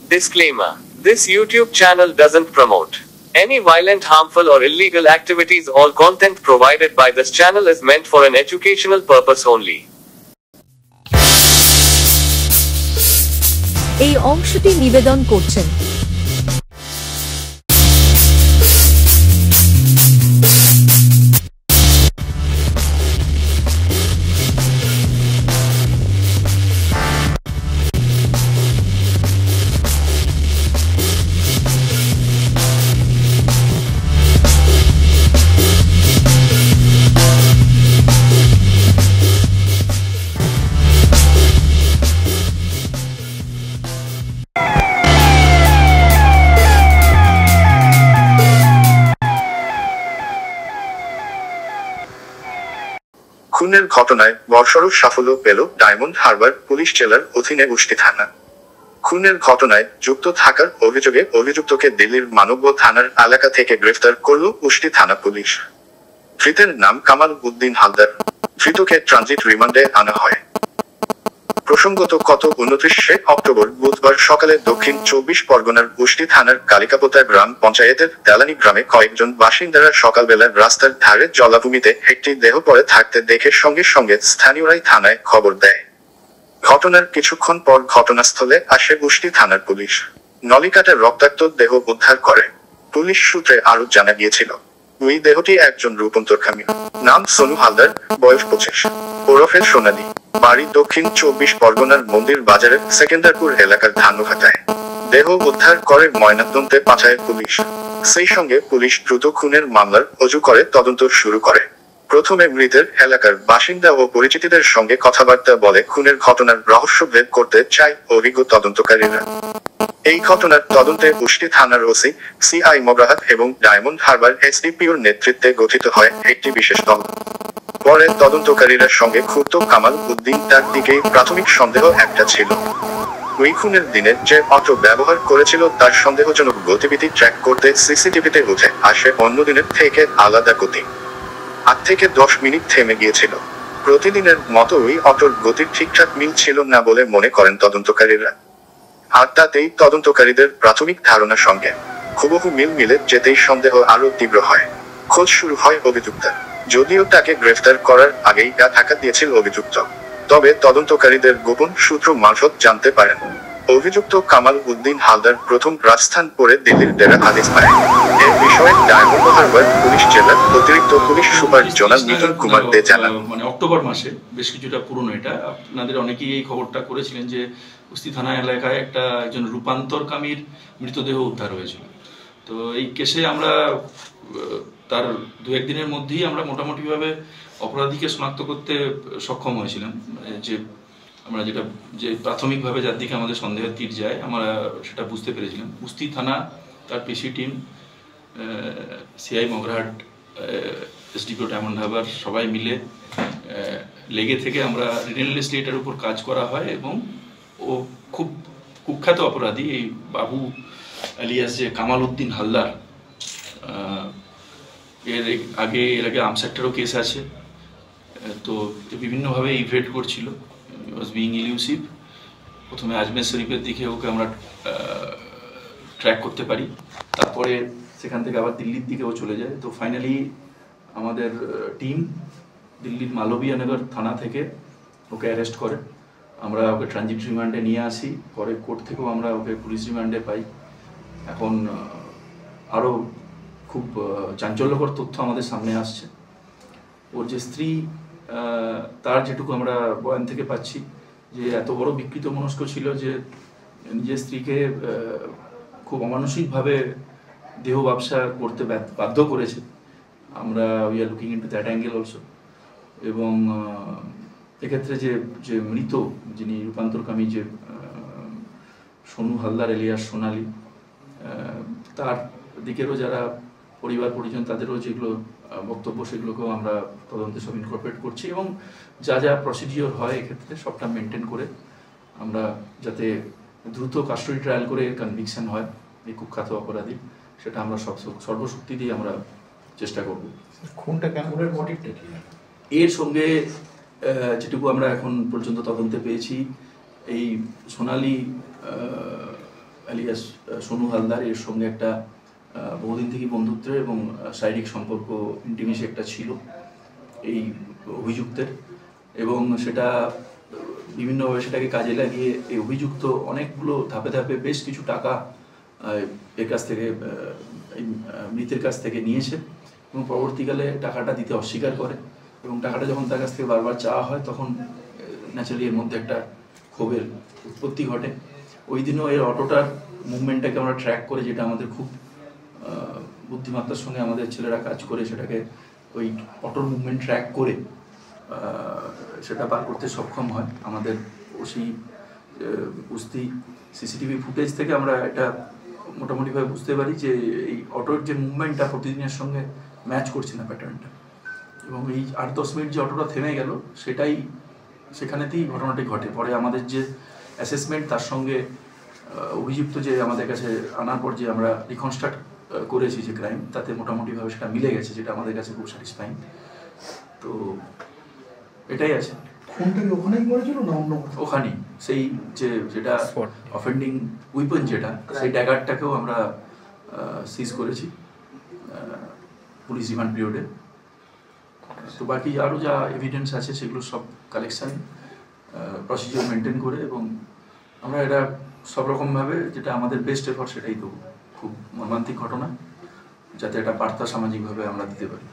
Disclaimer: this YouTube channel doesn't promote any violent, harmful, or illegal activities. All content provided by this channel is meant for an educational purpose only. এই অংশটি নিবেদন করছেন খুনের ঘটনায় বড়সড় সাফল্য পেল ডায়মন্ড হারবার পুলিশ জেলার অধীনে উষ্টি থানা। খুনের ঘটনায় যুক্ত থাকার অভিযোগে অভিযুক্তকে দিল্লির মানববন্ধ থানার এলাকা থেকে গ্রেফতার করল উষ্টি থানা পুলিশ। ধৃতের নাম কামাল উদ্দিন হালদার। ধৃতকে ট্রানজিট রিমান্ডে আনা হয়। প্রসঙ্গত গত 29 অক্টোবর বুধবার সকালে দক্ষিণ 24 পরগনার উষ্টি থানার কালিকাপোতা গ্রাম পঞ্চায়েতের তেলানি গ্রামে কয়েকজন বাসিন্দারা সকালবেলা রাস্তার ধারে জলাভূমিতে একটি দেহ পড়ে থাকতে দেখে সঙ্গে সঙ্গে স্থানীয়রাই থানায় খবর দেয়। ঘটনার কিছুক্ষণ পর ঘটনাস্থলে আসে উষ্টি থানার পুলিশ। নলিকাটা রক্তাক্ত দেহ উদ্ধার করে। পুলিশ সূত্রে আরো জানা গিয়েছিল, ওই দেহটি একজন রূপান্তরকামী, নাম সোনু হালদার, বয়স 25, ওরফে সোনালী, বাড়ি দক্ষিণ 24 পরগনার মন্দির বাজারের সেকেন্দারপুর এলাকার ধানুঘাটায়। দেহ উদ্ধার করে ময়নাতদন্তে পাঠায় পুলিশ। সেই সঙ্গে পুলিশ দ্রুত খুনের মামলার রুজু করে তদন্ত শুরু করে। প্রথমে মৃতের এলাকার বাসিন্দা ও পরিচিতদের সঙ্গে কথাবার্তা বলে খুনের ঘটনার রহস্য ভেদ করতে চায় অভিজ্ঞ তদন্তকারীরা। এই ঘটনার তদন্তে উষ্টি থানার ওসি সিআই মোগ্রাহাত এবং ডায়মন্ড হারবার এসডিপিওর নেতৃত্বে গঠিত হয় একটি বিশেষ দল। পরে তদন্তকারীরা সঙ্গে ক্ষুব্ধ কামাল উদ্দিন তার দিকেই প্রাথমিক সন্দেহ একটা ছিল। ওই খুনের দিনে যে অটো ব্যবহার করেছিল তার সন্দেহজনক গতিবিধি ট্র্যাক করতে সিসিটিভিতে উঠে আসে অন্য দিনের থেকে আলাদা গতি। 8 থেকে 10 মিনিট থেমে গিয়েছিল। প্রতিদিনের মতো ওই অটোর গতির ঠিকঠাক মিল ছিল না বলে মনে করেন তদন্তকারীরা। আর তাতেই তদন্তকারীদের প্রাথমিক ধারণার সঙ্গে হুবহু মিল মিলে যেতেই সন্দেহ আরো তীব্র হয়। খোঁজ শুরু হয় অভিযুক্ত। যদিও তাকে গ্রেফতার করার আগেই গা ঢাকা দিয়েছিল অভিযুক্ত, তবে তদন্তকারীদের গোপন সূত্র মারফত জানতে পারেন অভিযুক্ত কামাল উদ্দিন হালদার প্রথম রাজস্থান পরে দিল্লির ডেরা হাদিস পায়। এ বিষয়ে ডায়মন্ড হারবার পুলিশ জেলার অতিরিক্ত police super zonal Mithun Kumar De জানান, অক্টোবর মাসে, বেশ কিছুটা পুরনো, এটা আপনাদের অনেকেই এই খবরটা করেছিলেন যে উস্তি থানা এলাকায় একজন রূপান্তরকামীর মৃতদেহ উদ্ধার হয়েছিল। তো এই কেসে আমরা তার 2-1 দিনের মধ্যেই আমরা মোটামুটিভাবে অপরাধীকে শনাক্ত করতে সক্ষম হয়েছিলাম। আমরা যে প্রাথমিকভাবে যার দিকে আমাদের সন্দেহের তীর যায় আমরা সেটা বুঝতে পেরেছিলাম। উস্তি থানা, তার PC team, CI Magrahat, SDPO Diamond Harbour সবাই মিলে লেগে থেকে আমরা রিলেন্টলেসলি এটার উপর কাজ করা হয় এবং ও খুব কুখ্যাত অপরাধী এই বাবু আলিয়াস যে কামাল উদ্দিন হালদার, এর আগে আর্মস অ্যাক্টেরও কেস আছে। তো বিভিন্নভাবে ইভেট করছিল, ওয়াজ বিইং ইলিউসিভ। প্রথমে আজমের শরীফের দিকে ওকে আমরা ট্র্যাক করতে পারি, তারপরে সেখান থেকে আবার দিল্লির দিকেও চলে যায়। তো ফাইনালি আমাদের টিম দিল্লির মালবিয়ানগর থানা থেকে ওকে অ্যারেস্ট করে। আমরা ওকে ট্রানজিট রিমান্ডে নিয়ে আসি, পরে কোর্ট থেকেও আমরা ওকে পুলিশ রিমান্ডে পাই। এখন আরও খুব চাঞ্চল্যকর তথ্য আমাদের সামনে আসছে। ওর যে স্ত্রী, তার যেটুকু আমরা বয়ান থেকে পাচ্ছি যে এত বড় বিকৃত মনস্ক ছিল যে নিজের স্ত্রীকে খুব অমানসিকভাবে দেহ ব্যবসা করতে বাধ্য করেছে। আমরা we are looking into that angle also. এবং এক্ষেত্রে যে মৃত, যিনি রূপান্তরকামী, যে সোনু হালদার এলিয়াস সোনালী, তার দিকেরও যারা পরিবার পরিজন, তাদেরও যেগুলো বক্তব্য সেগুলোকেও আমরা তদন্তে সব ইনকর্পোরেট করছি এবং যা যা প্রসিডিওর হয় এক্ষেত্রে সবটা মেনটেন করে আমরা যাতে দ্রুত কাস্টডি ট্রায়াল করে কনভিকশন হয় এই কুখ্যাত অপরাধী, সেটা আমরা সর্বশক্তি দিয়ে আমরা চেষ্টা করব। খুনটা কেন, ওর মোটিভটা কি? এর সঙ্গে যেটুকু আমরা এখন পর্যন্ত তদন্তে পেয়েছি, এই সোনালী আলিয়াস সোনু হালদার, এর সঙ্গে একটা বহুদিন থেকে বন্ধুত্বের এবং শারীরিক সম্পর্ক ইন্টিমেসি একটা ছিল এই অভিযুক্তের, এবং সেটা বিভিন্নভাবে সেটাকে কাজে লাগিয়ে এই অভিযুক্ত অনেকগুলো ধাপে ধাপে বেশ কিছু টাকা এর কাছ থেকে এই মৃতের কাছ থেকে নিয়েছে এবং পরবর্তীকালে টাকাটা দিতে অস্বীকার করে, এবং টাকাটা যখন তার কাছ থেকে বারবার চাওয়া হয় তখন ন্যাচারালি এর মধ্যে একটা ক্ষোভের উৎপত্তি ঘটে। ওই দিনও এর অটোটার মুভমেন্টটাকে আমরা ট্র্যাক করে, যেটা আমাদের খুব বুদ্ধিমত্তার সঙ্গে আমাদের ছেলেরা কাজ করে সেটাকে ওই অটোর মুভমেন্ট ট্র্যাক করে সেটা বার করতে সক্ষম হয় আমাদের ওসি কুস্তি সিসিটিভি ফুটেজ থেকে। আমরা এটা মোটামুটিভাবে বুঝতে পারি যে এই অটোর যে মুভমেন্টটা প্রতিদিনের সঙ্গে ম্যাচ করছে না প্যাটার্নটা, এবং এই 8-10 মিনিট যে অটোটা থেমে গেল সেখানেতেই ঘটনাটি ঘটে। পরে আমাদের যে অ্যাসেসমেন্ট তার সঙ্গে অভিযুক্ত যে আমাদের কাছে আনার পর যে আমরা রিকনস্ট্রাক্ট করেছি যে ক্রাইম, তাতে মোটামুটিভাবে সেটা মিলে গেছে, যেটা আমাদের কাছে খুব স্যাটিসফাইং। তো এটাই আছে। খুনটাকে ওখানেই করেছিল না অন্য ওখানেই সেই যেটা অফেন্ডিং উইপন যেটা, সেই ড্যাগারটাকেও আমরা সিজ করেছি পুলিশ রিমান্ড পিরিয়ডে। তো বাকি আরও যা এভিডেন্স আছে সেগুলো সব কালেকশান প্রসিজিওর মেনটেন করে, এবং আমরা এটা সব রকমভাবে যেটা আমাদের বেস্ট এফোর্ট সেটাই দেবো। খুব মর্মান্তিক ঘটনা, যাতে একটা বার্তা সামাজিকভাবে আমরা দিতে পারি।